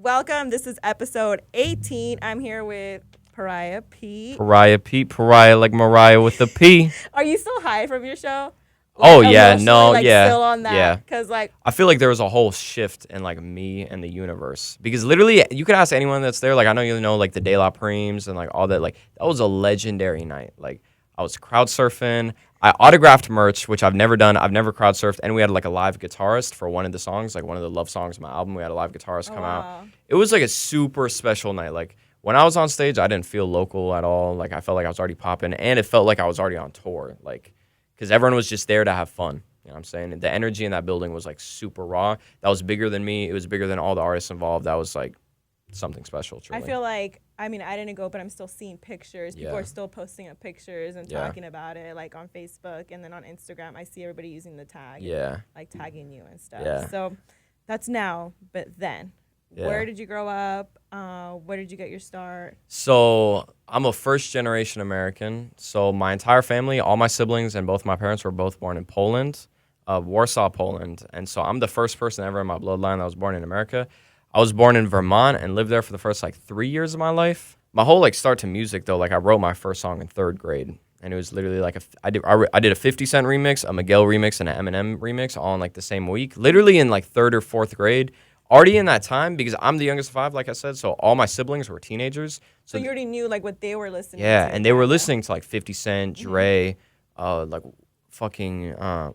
Welcome. This is episode 18. I'm here with Pariah Pete. Pariah Pete, Pariah like Mariah with a P. Are you still high from your show? Oh, yeah, no, yeah. Still on that? Yeah. Because, I feel like there was a whole shift in, like, me and the universe. Because literally, you could ask anyone that's there. Like, I know you know, like, the De La Prems and, like, all that. Like, that was a legendary night. Like, I was crowd surfing. I autographed merch, which I've never done. I've never crowd surfed. And we had, like, a live guitarist for one of the songs, like, one of the love songs of my album. We had a live guitarist come out. It was, like, a super special night. Like, when I was on stage, I didn't feel local at all. Like, I felt like I was already popping. And it felt like I was already on tour. Like, because everyone was just there to have fun. You know what I'm saying? And the energy in that building was, like, super raw. That was bigger than me. It was bigger than all the artists involved. That was, like, something special, truly. I feel like, I mean, I didn't go, but I'm still seeing pictures. People are still posting up pictures and talking about it, like, on Facebook. And then on Instagram, I see everybody using the tag. Yeah. And, like, tagging you and stuff. Yeah. So that's now, but then. Yeah. Where did you grow up? Where did you get your start? So I'm a first-generation American. So my entire family, all my siblings and both my parents were both born in Poland, Warsaw, Poland. And so I'm the first person ever in my bloodline that was born in America. I was born in Vermont and lived there for the first, like, 3 years of my life. My whole, like, start to music, though, like, I wrote my first song in 3rd grade. And it was literally like I did a 50 Cent remix, a Miguel remix, and an Eminem remix all in, like, the same week. Literally in, like, 3rd or 4th grade. Already in that time, because I'm the youngest of 5, like I said, so all my siblings were teenagers. So you already knew, like, what they were listening to. Yeah, and they were listening to, like, 50 Cent, Dre, like, fucking, can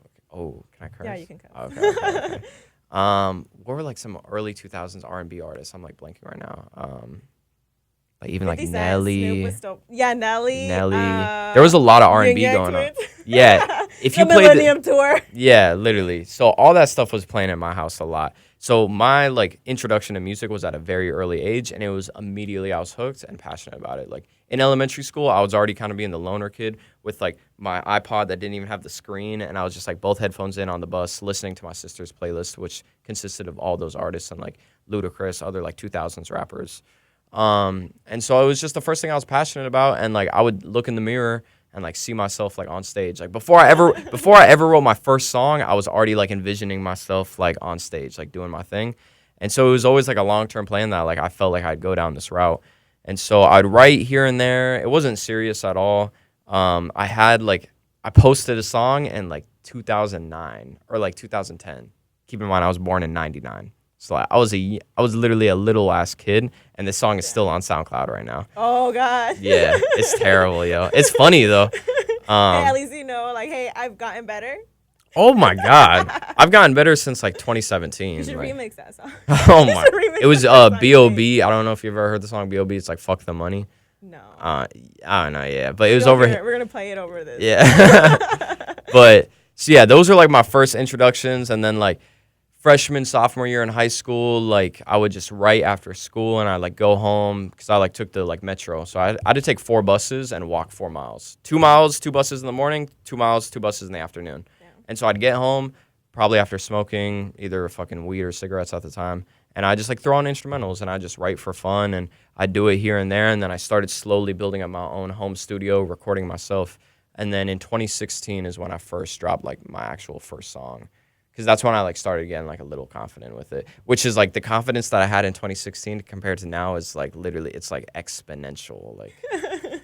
I curse? Yeah, you can curse. Okay. What were, like, some early 2000s R&B artists? I'm, like, blanking right now. Like, even, like, Nelly. Yeah, Nelly. There was a lot of R&B going on. Yeah. If you played Millennium Tour. Yeah, literally. So all that stuff was playing at my house a lot. So my, like, introduction to music was at a very early age, and it was immediately I was hooked and passionate about it. Like, in elementary school, I was already kind of being the loner kid with, like, my iPod that didn't even have the screen, and I was just, like, both headphones in on the bus listening to my sister's playlist, which consisted of all those artists and, like, Ludacris, other, like, 2000s rappers. And so it was just the first thing I was passionate about, and, like, I would look in the mirror and, like, see myself, like, on stage. Like, before I ever wrote my first song, I was already, like, envisioning myself, like, on stage, like, doing my thing. And so it was always, like, a long-term plan that, like, I felt like I'd go down this route. And so I'd write here and there. It wasn't serious at all. I posted a song in, like, 2009 or, like, 2010. Keep in mind, I was born in 99. So like, I was literally a little ass kid, and this song is still on SoundCloud right now. Oh God. Yeah, it's terrible, yo. It's funny though. Hey, at least you know, like, hey, I've gotten better. Oh my God, I've gotten better since like 2017. You should like, remix that song. Oh my, it was B.O.B. I don't know if you've ever heard the song B.O.B. It's like "Fuck the Money." No. I don't know, yeah, but it was over here. We're gonna play it over this. Yeah. But so yeah, those were like my first introductions, and then like freshman, sophomore year in high school, like I would just write after school, and I like go home because I like took the like metro. So I had to take 4 buses and walk 4 miles. 2 miles, 2 buses in the morning, 2 miles, 2 buses in the afternoon. Yeah. And so I'd get home probably after smoking either fucking weed or cigarettes at the time, and I just like throw on instrumentals and I just write for fun, and I do it here and there. And then I started slowly building up my own home studio, recording myself. And then in 2016 is when I first dropped like my actual first song. Because that's when I like started getting like a little confident with it, which is like the confidence that I had in 2016 compared to now is like literally it's like exponential. Like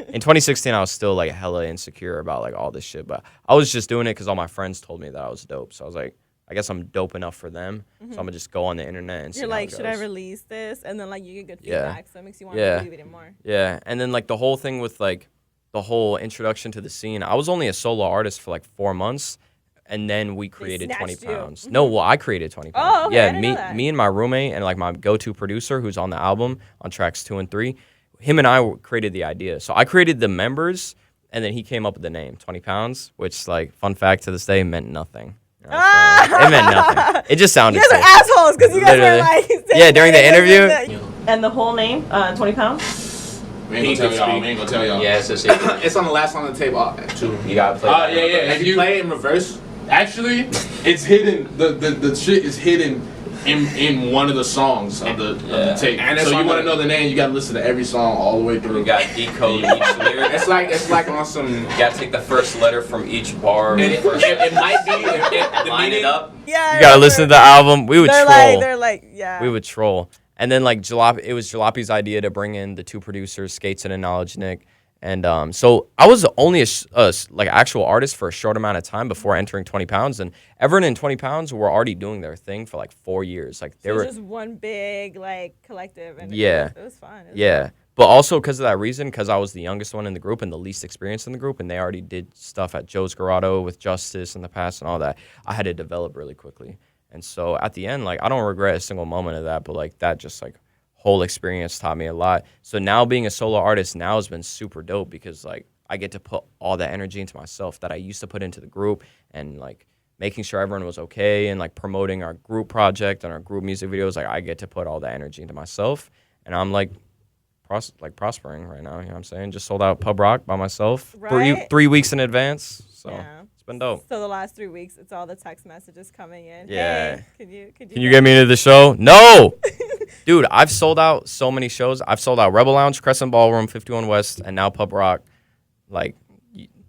in 2016, I was still like hella insecure about like all this shit, but I was just doing it because all my friends told me that I was dope. So I was like, I guess I'm dope enough for them. So I'm gonna just go on the internet and see. You're like, how it should goes. I release this? And then like you get good feedback, so it makes you want to believe it more. Yeah, and then like the whole thing with like the whole introduction to the scene, I was only a solo artist for like 4 months. And then we created 20 pounds. No, well, I created 20 pounds. Oh, okay, yeah, me and my roommate and like my go-to producer who's on the album on tracks 2 and 3, him and I created the idea. So I created the members, and then he came up with the name 20 pounds, which like fun fact to this day meant nothing. You know it meant nothing. It just sounded. You guys are assholes because you guys were like. Yeah, during the interview. And the whole name, 20 pounds. We ain't gonna tell y'all. Yeah, it's a secret. It's on the last on the table too. You gotta play. Yeah. If you play it in reverse, actually, it's hidden. The shit is hidden in one of the songs of the tape. And so you want to know the name, you gotta listen to every song all the way through. You gotta decode each lyric. It's like on some. You gotta take the first letter from each bar. It might be line it up. Yeah. You gotta listen to the album. We would troll. They're like, yeah. We would troll. And then like it was Jalape's idea to bring in the two producers, Skates and Knowledge Nick. And so I was only a like actual artist for a short amount of time before entering 20 Pounds. And everyone in 20 Pounds were already doing their thing for like 4 years. Like they were just one big like collective. And yeah, it was fun. Yeah. But also because of that reason, because I was the youngest one in the group and the least experienced in the group, and they already did stuff at Joe's Grotto with Justice in the past and all that, I had to develop really quickly. And so at the end, like, I don't regret a single moment of that, but like that just like whole experience taught me a lot. So now being a solo artist now has been super dope because like I get to put all that energy into myself that I used to put into the group and like making sure everyone was okay and like promoting our group project and our group music videos. Like I get to put all that energy into myself, and I'm like prospering right now. You know what I'm saying? Just sold out Pub Rock by myself, right? 3 weeks in advance. So it's been dope. So the last 3 weeks, it's all the text messages coming in. Yeah. Hey, can you get me into the show? No. Dude, I've sold out so many shows. I've sold out Rebel Lounge, Crescent Ballroom, 51 West, and now Pub Rock. Like,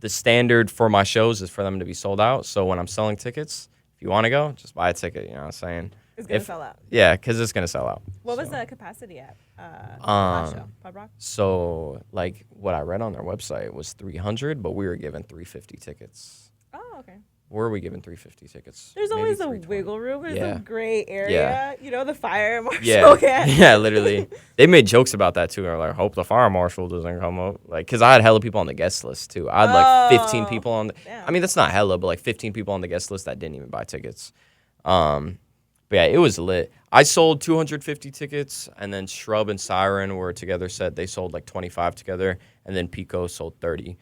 the standard for my shows is for them to be sold out. So when I'm selling tickets, if you want to go, just buy a ticket. You know what I'm saying? It's going to sell out. Yeah, because it's going to sell out. What was the capacity at last show, Pub Rock? So, like, what I read on their website was 300, but we were given 350 tickets. Oh, okay. Where are we giving 350 tickets? There's Maybe always a wiggle room. There's a gray area. Yeah. You know, the fire marshal. Yeah, literally. They made jokes about that, too. They're like, hope the fire marshal doesn't come up. Like, because I had hella people on the guest list, too. I had, like, 15 people on the... Damn. I mean, that's not hella, but, like, 15 people on the guest list that didn't even buy tickets. But, yeah, it was lit. I sold 250 tickets, and then Shrub and Siren were together set. They sold, like, 25 together, and then Pico sold 30.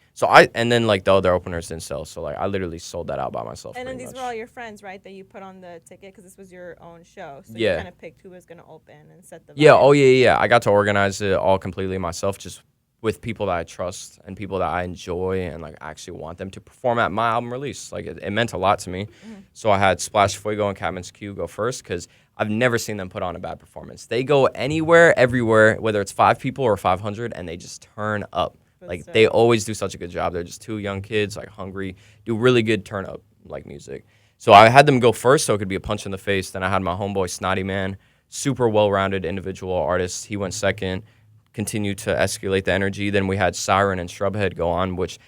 And then, like, the other openers didn't sell. So, like, I literally sold that out by myself. And then these were all your friends, right, that you put on the ticket because this was your own show. So you kind of picked who was going to open and set the vibe. Yeah, yeah. I got to organize it all completely myself, just with people that I trust and people that I enjoy and, like, actually want them to perform at my album release. Like, it meant a lot to me. Mm-hmm. So I had Splash Fuego and Catman's Q go first because I've never seen them put on a bad performance. They go anywhere, everywhere, whether it's 5 people or 500, and they just turn up. Like, they always do such a good job. They're just 2 young kids, like, hungry, do really good turn-up, like, music. So I had them go first so it could be a punch in the face. Then I had my homeboy, Snotty Man, super well-rounded individual artist. He went second, continued to escalate the energy. Then we had Siren and Shrubhead go on, which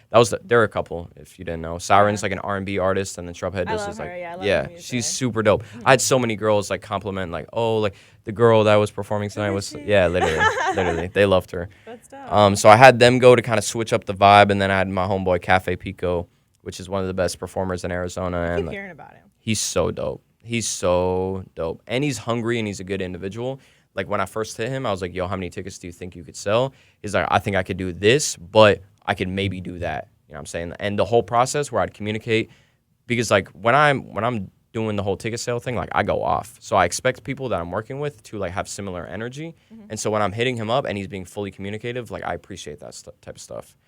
they're a couple, if you didn't know. Siren's like an R&B artist, and then Shrubhead I love is her. like, I love her she's super dope. I had so many girls like compliment, like, oh, like the girl that was performing tonight was, literally, they loved her. That's dope. So I had them go to kind of switch up the vibe, and then I had my homeboy Cafe Pico, which is one of the best performers in Arizona. I keep hearing about him. He's so dope. He's so dope, and he's hungry, and he's a good individual. Like, when I first hit him, I was like, yo, how many tickets do you think you could sell? He's like, I think I could do this, but I could maybe do that. You know what I'm saying? And the whole process where I'd communicate, because, like, when I'm doing the whole ticket sale thing, like, I go off. So I expect people that I'm working with to, like, have similar energy. Mm-hmm. And so when I'm hitting him up and he's being fully communicative, like, I appreciate that type of stuff.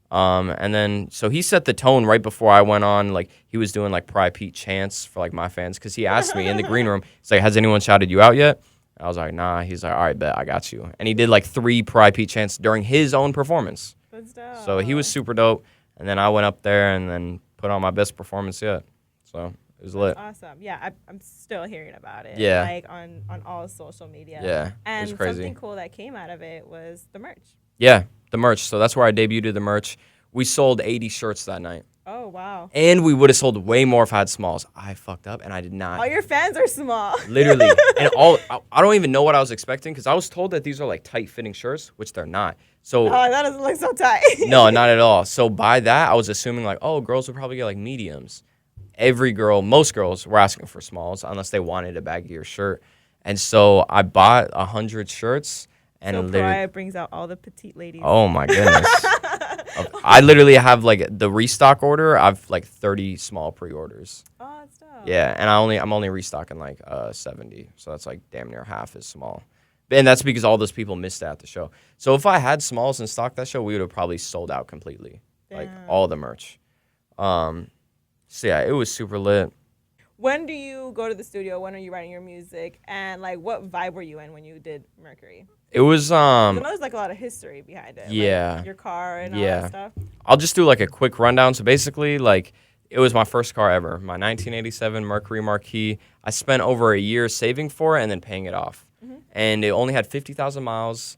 And then, so he set the tone right before I went on. Like, he was doing, like, Pariah Pete chants for, like, my fans, because he asked me in the green room, he's like, has anyone shouted you out yet? I was like, nah. He's like, all right, bet, I got you. And he did like 3 Pariah Pete chants during his own performance. That's dope. So he was super dope. And then I went up there and then put on my best performance yet. So it was lit. Awesome. Yeah, I'm still hearing about it. Yeah. Like on all social media. Yeah. And it was crazy. something cool that came out of it was the merch. Yeah, the merch. So that's where I debuted the merch. We sold 80 shirts that night. Oh, wow. And we would have sold way more if I had smalls. I fucked up and I did not. All your fans are small. Literally. And I don't even know what I was expecting, because I was told that these are like tight fitting shirts, which they're not. So that doesn't look so tight. No, not at all. So by that, I was assuming like, oh, girls would probably get like mediums. Most girls were asking for smalls unless they wanted a baggier shirt. And so I bought 100 shirts. And so Pariah brings out all the petite ladies. Oh my goodness. I literally have like the restock order. I've like 30 small pre-orders. Oh, that's dope. Yeah, and I'm only restocking like 70. So that's like damn near half as small. And that's because all those people missed out the show. So if I had smalls in stock that show, we would have probably sold out completely. Damn. Like all the merch. So yeah, it was super lit. When do you go to the studio? When are you writing your music? And like, what vibe were you in when you did Mercury? It was I know there's like a lot of history behind it. Yeah. Like your car and all that stuff. I'll just do like a quick rundown. So basically, like, it was my first car ever, my 1987 Mercury Marquis. I spent over a year saving for it and then paying it off. and it only had 50,000 miles,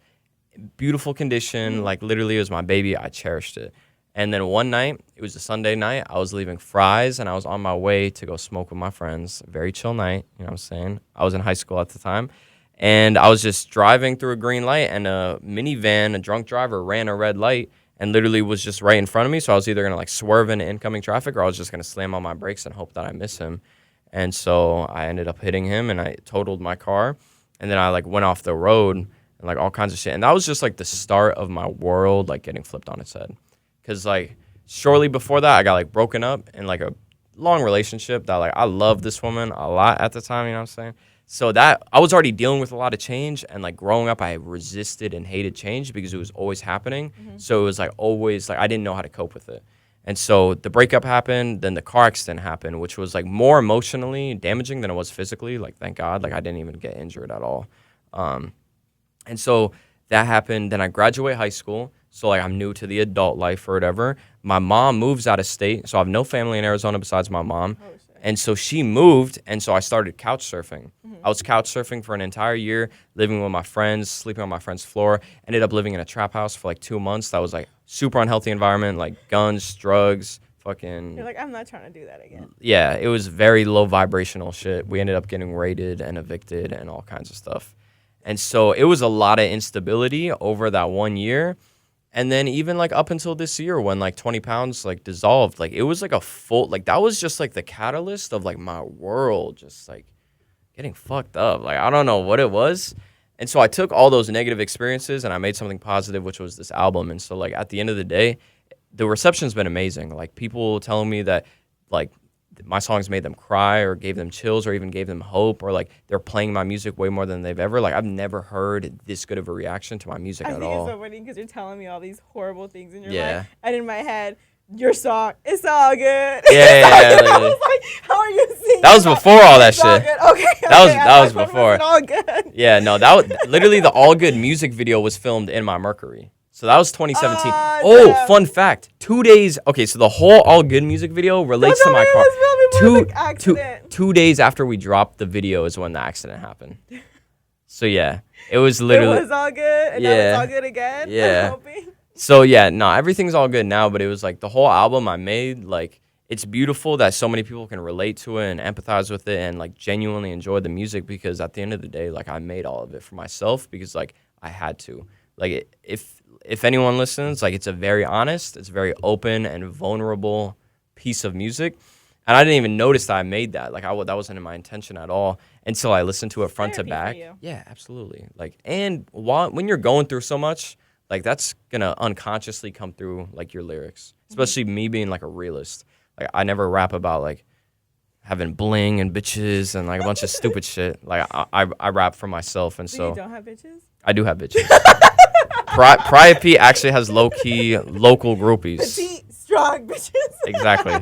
beautiful condition, like literally it was my baby. I cherished it. And then one night, it was a Sunday night, I was leaving Fry's, and I was on my way to go smoke with my friends. Very chill night, you know what I'm saying? I was in high school at the time. And I was just driving through a green light, and a minivan, a drunk driver, ran a red light and literally was just right in front of me. So I was either going to, like, swerve into incoming traffic, or I was just going to slam on my brakes and hope that I miss him. And so I ended up hitting him, and I totaled my car. And then I, like, went off the road and, like, all kinds of shit. And that was just, like, the start of my world, like, getting flipped on its head. Because, like, shortly before that, I got, like, broken up in, like, a long relationship that, like, I loved this woman a lot at the time, you know what I'm saying? So that, I was already dealing with a lot of change. And, like, growing up, I resisted and hated change because it was always happening. So it was, like, always, like, I didn't know how to cope with it. And so the breakup happened, then the car accident happened, which was, like, more emotionally damaging than it was physically. Like, thank God. Like, I didn't even get injured at all. And so that happened. Then I graduate high school. So, like, I'm new to the adult life or whatever. My mom moves out of state. So I have no family in Arizona besides my mom. Oh, and so she moved, and so I started couch surfing. I was couch surfing for an entire year, living with my friends, sleeping on my friend's floor. Ended up living in a trap house for, like, 2 months. That was, like, super unhealthy environment, like guns, drugs, fucking... You're like, I'm not trying to do that again. Yeah, it was very low vibrational shit. We ended up getting raided and evicted and all kinds of stuff. And so it was a lot of instability over that 1 year. And then even, like, up until this year when, like, 20 pounds, like, dissolved, like, it was, like, a full, like, that was just, like, the catalyst of, like, my world just, like, getting fucked up. Like, I don't know what it was. And so I took all those negative experiences and I made something positive, which was this album. And so, like, at the end of the day, the reception's been amazing. Like, people telling me that, like, my songs made them cry or gave them chills or even gave them hope, or, like, they're playing my music way more than they've ever. Like, I've never heard this good of a reaction to my music at all. I think it's so funny because you're telling me all these horrible things and you're Yeah. like, and in my head, your song, it's all good. Yeah, I was like, how are you singing? That was before all that It's all shit. good. Okay. That was before. It's all good. Yeah, no, that was literally the All Good music video was filmed in my Mercury. So that was 2017. Damn. Fun fact. 2 days. Okay, so the whole All Good music video relates to my car. Two days after we dropped the video is when the accident happened. So yeah, it was literally. It was all good, and now it's all good again. Yeah. I'm hoping. So yeah, no, everything's all good now. But it was like the whole album I made. Like, it's beautiful that so many people can relate to it and empathize with it and, like, genuinely enjoy the music, because at the end of the day, like, I made all of it for myself because, like, I had to. Like, if anyone listens, like, it's a very honest, it's very open and vulnerable piece of music. And I didn't even notice that I made that. Like, that wasn't in my intention at all until I listened to it front to back. Yeah, absolutely. Like, and when you're going through so much, like, that's going to unconsciously come through, like, your lyrics, especially me being, like, a realist. Like, I never rap about, like, having bling and bitches and, like, a bunch of stupid shit. Like, I rap for myself, and so. You don't have bitches? I do have bitches. Pariah Pete actually has low-key local groupies. Petite, strong bitches. Exactly.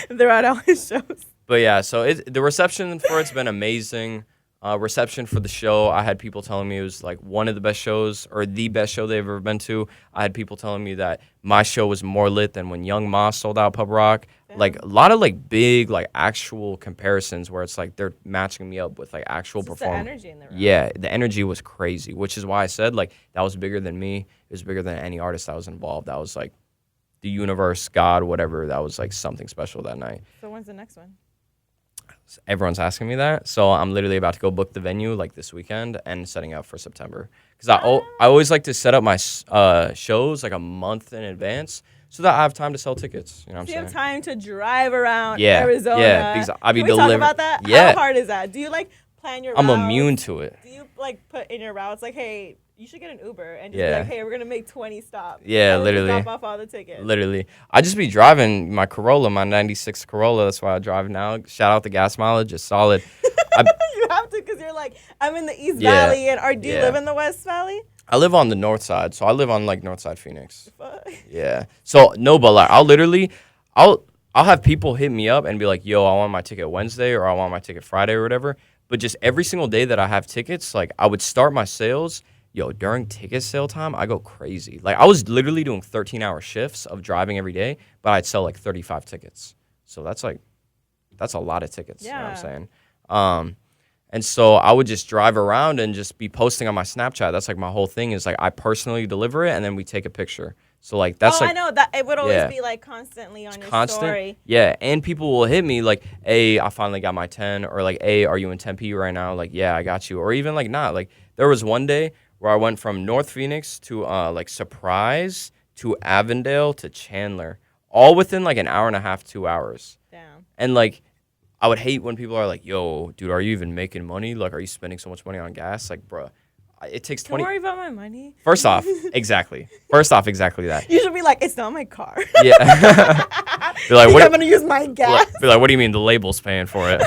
They're at all his shows. But yeah, so the reception for it's been amazing. Reception for the show, I had people telling me it was, like, one of the best shows or the best show they've ever been to. I had people telling me that my show was more lit than when Young Ma sold out Pub Rock. Damn. Like, a lot of, like, big, like, actual comparisons where it's like they're matching me up with, like, actual performance. The energy in the room. Yeah, the energy was crazy, which is why I said, like, that was bigger than me. It was bigger than any artist that was involved. That was, like, the universe, God, whatever. That was, like, something special that night. So when's the next one? Everyone's asking me that, so I'm literally about to go book the venue, like, this weekend and setting up for September, because I always like to set up my shows, like, a month in advance so that I have time to sell tickets. You know what I'm saying? You have time to drive around Arizona. Yeah, because I'll be delivering. Can we talk about that? Yeah. How hard is that? Do you, like, plan your routes? I'm immune to it. Do you, like, put in your routes, like, hey, you should get an Uber and just be like, hey, we're going to make 20 stops. Yeah, and literally. Drop off all the tickets. Literally. I just be driving my Corolla, my 96 Corolla. That's why I drive now. Shout out the gas mileage. It's solid. You have to, because you're like, I'm in the East Valley. And do you live in the West Valley? I live on the north side. So I live on, like, north side Phoenix. Yeah. So, no, but, like, I'll have people hit me up and be like, yo, I want my ticket Wednesday or I want my ticket Friday or whatever. But just every single day that I have tickets, like, I would start my sales. Yo, during ticket sale time, I go crazy. Like, I was literally doing 13-hour shifts of driving every day, but I'd sell, like, 35 tickets. So that's a lot of tickets. Yeah. You know what I'm saying? And so I would just drive around and just be posting on my Snapchat. That's like my whole thing is like I personally deliver it and then we take a picture. So like that's like I know that it would always be like constantly on your story. Yeah, and people will hit me like, "Hey, I finally got my 10," or like, "Hey, are you in Tempe right now?" Like, "Yeah, I got you." Or even like not. Like there was one day where I went from North Phoenix to like Surprise to Avondale to Chandler, all within like an hour and a half, 2 hours. Damn. And like I would hate when people are like, "Yo, dude, are you even making money? Like, are you spending so much money on gas?" Like, bruh, it takes 20. Don't worry about my money. First off, exactly that. You should be like, it's not my car. Yeah. Be like, I'm gonna use my gas. Be like, what do you mean the label's paying for it?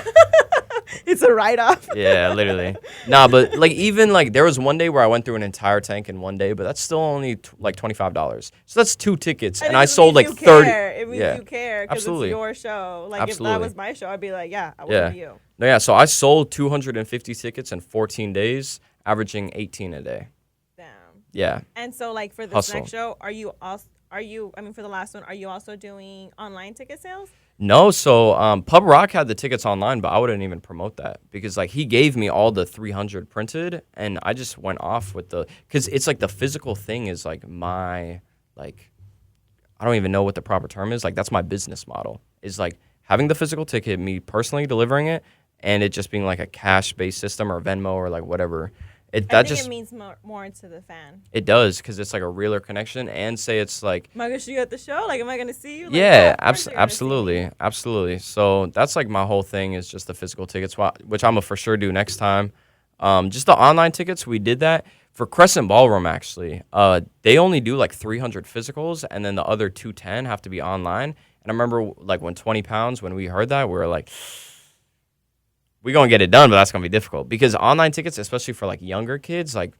It's a write-off. Yeah, literally. Nah, but like even like there was one day where I went through an entire tank in one day, but that's still only like $25. So that's 2 tickets, and I sold like 30. It means you care because it's your show. Like if that was my show, I'd be like, yeah, I work for you. No, yeah. So I sold 250 tickets in 14 days, averaging 18 a day. Damn. Yeah. And so like for this next show, for the last one, are you also doing online ticket sales? No, so Pub Rock had the tickets online, but I wouldn't even promote that because like he gave me all the 300 printed, and I just went off with because it's like the physical thing is like my like I don't even know what the proper term is. Like that's my business model is like having the physical ticket, me personally delivering it, and it just being like a cash-based system or Venmo or like whatever. I think it means more to the fan. It does because it's like a realer connection, and say it's like. Am I gonna see you at the show? Like, am I gonna see you? Like, yeah, absolutely. So that's like my whole thing is just the physical tickets, which I'm gonna for sure do next time. Just the online tickets, we did that for Crescent Ballroom actually. They only do like 300 physicals, and then the other 210 have to be online. And I remember like when 20 pounds, when we heard that, we were like. We're going to get it done, but that's going to be difficult because online tickets, especially for like younger kids, like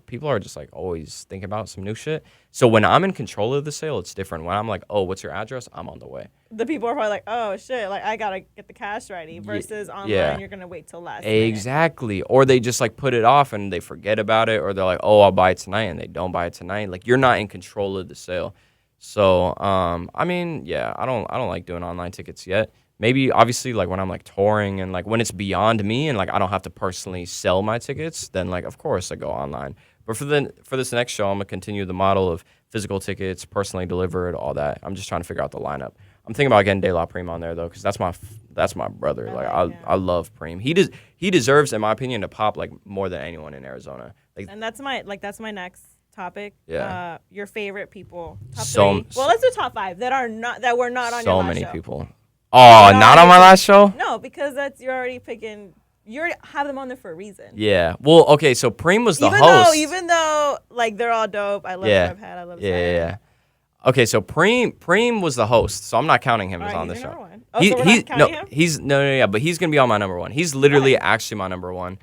people are just like always thinking about some new shit. So when I'm in control of the sale, it's different. When I'm like, "Oh, what's your address?" I'm on the way. The people are probably like, "Oh shit, like I got to get the cash ready," versus online you're going to wait till last minute. Exactly. Or they just like put it off and they forget about it, or they're like, "Oh, I'll buy it tonight," and they don't buy it tonight. Like you're not in control of the sale. So, I mean, yeah, I don't like doing online tickets yet. Maybe obviously like when I'm like touring and like when it's beyond me and like I don't have to personally sell my tickets, then like of course I go online. But for this next show, I'm gonna continue the model of physical tickets, personally delivered, all that. I'm just trying to figure out the lineup. I'm thinking about getting De La Prima on there though, because that's my brother. I love Preem. He deserves, in my opinion, to pop like more than anyone in Arizona. Like, and that's my next topic. Yeah. Your favorite people. Top 3. Well, let's do top 5 that were not on your last show. So many people. Oh, not on my last show? No, because you're already picking. You already have them on there for a reason. Yeah. Well, okay. So Preem was the host. Even though like they're all dope. I love Rev Head. I love Yeah. Okay. So Preem was the host. So I'm not counting him as on the show. Number one. Oh, so we're not counting him? But he's gonna be on my number one. He's literally actually my number one.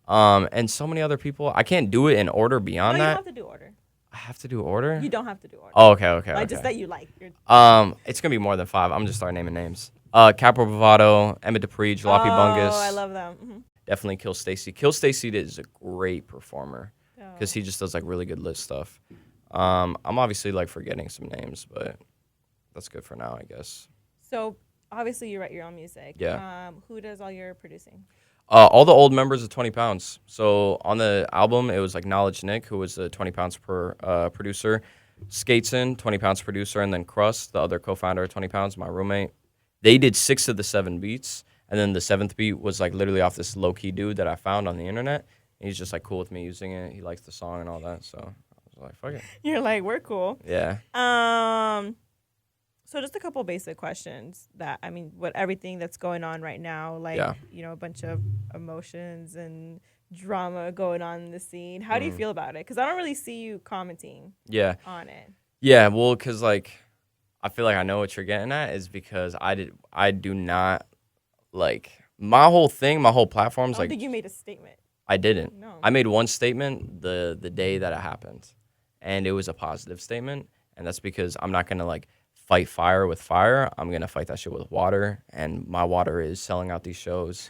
And so many other people. I can't do it in order beyond that. You have to do order. I have to do order? You don't have to do order. Oh, okay. Like just that you like. It's gonna be more than 5. I'm just starting naming names. Capo Bravado, Emma Dupree, Jalopy Bungus. Oh, I love them. Mm-hmm. Definitely Kill Stacy. Kill Stacy is a great performer because he just does like really good list stuff. I'm obviously like forgetting some names, but that's good for now, I guess. So obviously you write your own music. Yeah. Who does all your producing? All the old members of 20 Pounds. So on the album, it was like Knowledge Nick, who was the 20 Pounds per producer. Skateson, 20 Pounds producer, and then Crust, the other co-founder of 20 Pounds, my roommate. They did 6 of the 7 beats, and then the 7th beat was like literally off this low-key dude that I found on the internet. And he's just like cool with me using it. He likes the song and all that, so I was like, fuck it. You're like, we're cool. Yeah. So just a couple basic questions what everything that's going on right now, like, a bunch of emotions and drama going on in the scene. How do you feel about it? Because I don't really see you commenting on it. Yeah, well, because like, I feel like I know what you're getting at is because I do not, like, my whole platform's like. I don't think you made a statement. I didn't. No. I made one statement the day that it happened, and it was a positive statement, and that's because I'm not going to, like, fight fire with fire. I'm going to fight that shit with water, and my water is selling out these shows,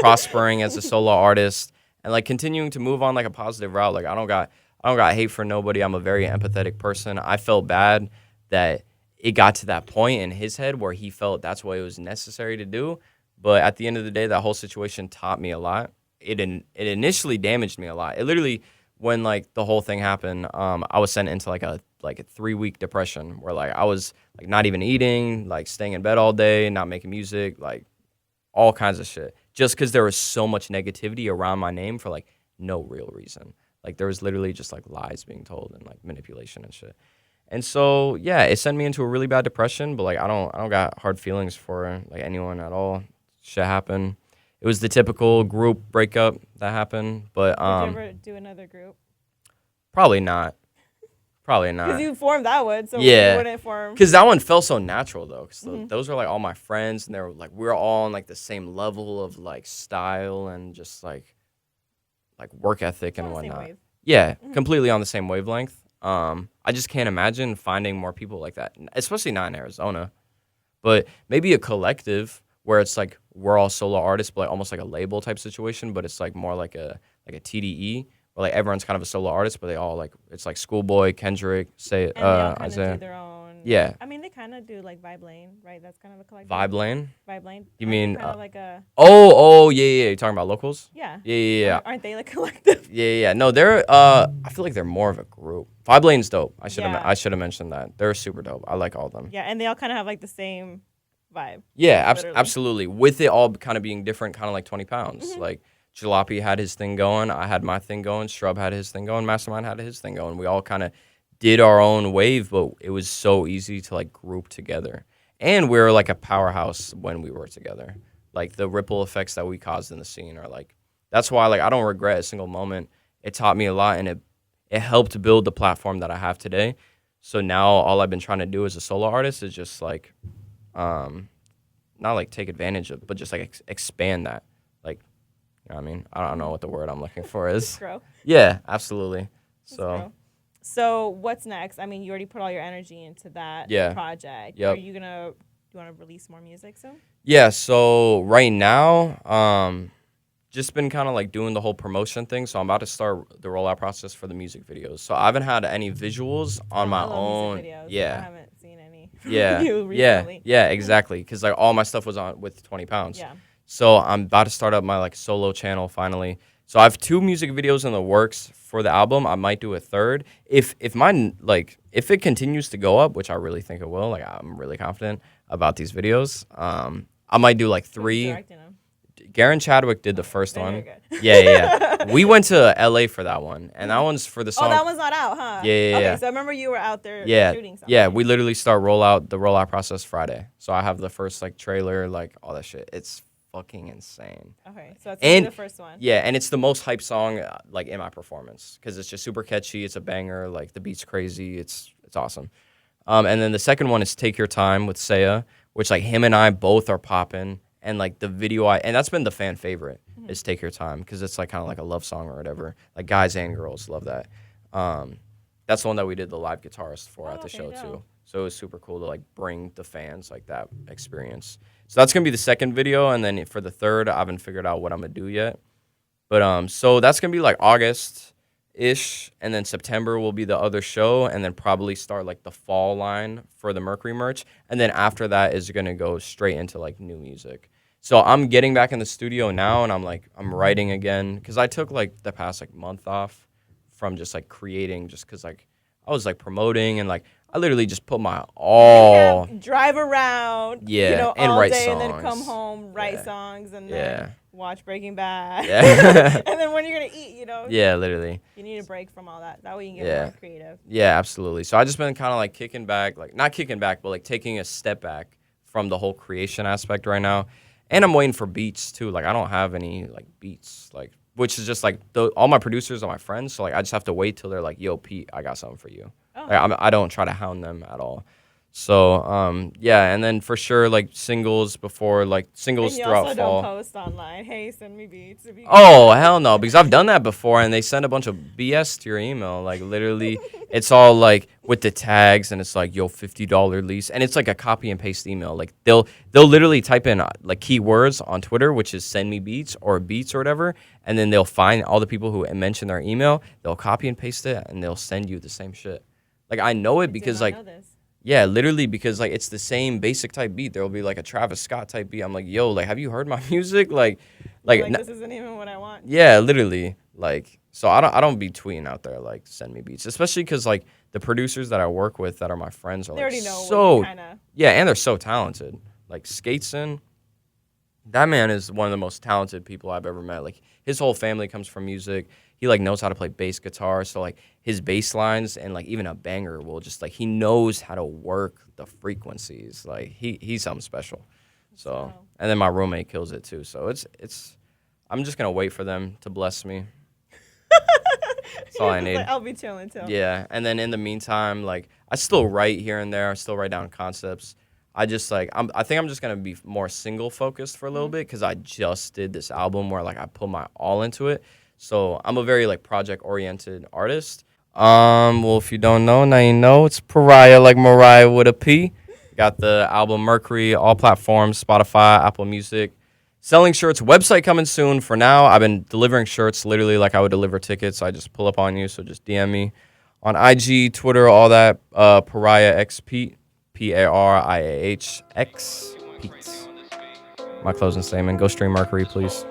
prospering as a solo artist, and, like, continuing to move on, like, a positive route. Like, I don't got hate for nobody. I'm a very empathetic person. I felt bad that it got to that point in his head where he felt that's what it was necessary to do. But at the end of the day, that whole situation taught me a lot. It initially damaged me a lot. It literally, when like the whole thing happened, I was sent into like a 3-week depression where like I was like not even eating, like staying in bed all day, not making music, like all kinds of shit. Just because there was so much negativity around my name for like no real reason. Like there was literally just like lies being told and like manipulation and shit. And so yeah, it sent me into a really bad depression. But like I don't got hard feelings for like anyone at all. Shit happened. It was the typical group breakup that happened. But Did you ever do another group? Probably not. Probably not. Because you formed that one, so yeah. you wouldn't form. Because that one felt so natural though. Because those were like all my friends, and they were like we were all on like the same level of like style and just like work ethic and whatnot. Yeah, completely on the same wavelength. I just can't imagine finding more people like that, especially not in Arizona. But maybe a collective where it's like we're all solo artists, but like almost like a label type situation. But it's like more like a TDE, where like everyone's kind of a solo artist, but they all like it's like Schoolboy, Kendrick, and they all kind Isaiah. of do their own. Yeah. I mean, they kind of do like Vibe Lane, right? That's kind of a collective. Vibe Lane. Vibe Lane. You mean kind of like a? Oh yeah. You're talking about locals? Yeah. Yeah. Aren't they like collective? Yeah. No, they're I feel like they're more of a group. Vibe Lane's dope. I should have mentioned that. They're super dope. I like all of them. Yeah, and they all kind of have like the same vibe. Yeah, absolutely. With it all kind of being different, kind of like 20 pounds. Like Jalopy had his thing going. I had my thing going. Shrub had his thing going. Mastermind had his thing going. We all kind of did our own wave, but it was so easy to like group together. And we were like a powerhouse when we were together. Like the ripple effects that we caused in the scene are like, that's why like I don't regret a single moment. It taught me a lot, and it helped build the platform that I have today. So now all I've been trying to do as a solo artist is just like, not like take advantage of, but just like expand that. Like, you know what I mean? I don't know what the word I'm looking for is. Grow. Yeah, absolutely. So what's next? I mean, you already put all your energy into that project. Yep. Do you want to release more music soon? Yeah, so right now, just been kind of like doing the whole promotion thing. So I'm about to start the rollout process for the music videos. So I haven't had any visuals on my own. Music videos. Yeah. I haven't seen any. Yeah. You recently. Yeah, exactly. Because like all my stuff was on with 20 pounds. Yeah. So I'm about to start up my like solo channel finally. So I have 2 music videos in the works for the album. I might do a third. If it continues to go up, which I really think it will, like I'm really confident about these videos. I might do like 3. Who's directing them? Garen Chadwick did the first Very one. good. Yeah. We went to LA for that one, and that one's for the song. Oh, that one's not out, huh? Yeah. Okay, so I remember you were out there shooting something. Yeah, we literally start the rollout process Friday. So I have the first like trailer, like all that shit. It's fucking insane. Okay, so that's the first one. Yeah, and it's the most hype song like in my performance because it's just super catchy. It's a banger. Like the beat's crazy. It's awesome. And then the second one is Take Your Time with Saya, which like him and I both are popping. And like the video, and that's been the fan favorite is Take Your Time because it's like kind of like a love song or whatever. Like guys and girls love that. That's the one that we did the live guitarist for at the show too. So it was super cool to like bring the fans like that experience. So that's gonna be the second video, and then for the third, I haven't figured out what I'm gonna do yet. But so that's gonna be like August-ish, and then September will be the other show, and then probably start like the fall line for the Mercury merch, and then after that is gonna go straight into like new music. So I'm getting back in the studio now, and I'm writing again because I took like the past like month off from just like creating, just because like I was like promoting and like I literally just put my all drive around, and all write day, songs. and then come home, write songs, and then watch Breaking Bad. Yeah. And then when you're gonna eat, Yeah, literally. You need a break from all that. That way you can get more creative. Yeah, absolutely. So I just been kind of like kicking back, like not kicking back, but like taking a step back from the whole creation aspect right now. And I'm waiting for beats too. Like I don't have any like beats, like which is just like all my producers are my friends. So like I just have to wait till they're like, "Yo, Pete, I got something for you." Oh. Like, I don't try to hound them at all. So and then for sure like singles throughout fall. And you also don't post online. Hey, send me beats. Oh hell no, because I've done that before, and they send a bunch of BS to your email. Like literally, it's all like with the tags, and it's like yo $50 lease, and it's like a copy and paste email. Like they'll literally type in like keywords on Twitter, which is send me beats or beats or whatever, and then they'll find all the people who mention their email. They'll copy and paste it, and they'll send you the same shit. Like I know it because like. Yeah, literally, because like it's the same basic type beat. There will be like a Travis Scott type beat. I'm like, yo, like, have you heard my music? Like this isn't even what I want. yeah, literally. Like, so I don't be tweeting out there like send me beats, especially because like the producers that I work with that are my friends are They like already know so kinda... yeah, and they're so talented. Like Skateson, that man is one of the most talented people I've ever met. Like his whole family comes from music. He like knows how to play bass guitar, so like his bass lines and like even a banger will just like he knows how to work the frequencies. Like he's something special. So and then my roommate kills it too. So it's I'm just gonna wait for them to bless me. That's all I need. I'll be chilling too. Yeah, and then in the meantime, like I still write here and there. I still write down concepts. I just like I think I'm just gonna be more single focused for a little bit because I just did this album where like I put my all into it. So I'm a very like project oriented artist. Well, if you don't know, now you know. It's Pariah, like Mariah with a P. Got the album Mercury, all platforms, Spotify, Apple Music. Selling shirts, website coming soon. For now, I've been delivering shirts literally like I would deliver tickets. I just pull up on you, so just DM me on IG, Twitter, all that. Pariah X Pete, PARIAH X Pete. My closing statement: go stream Mercury, please.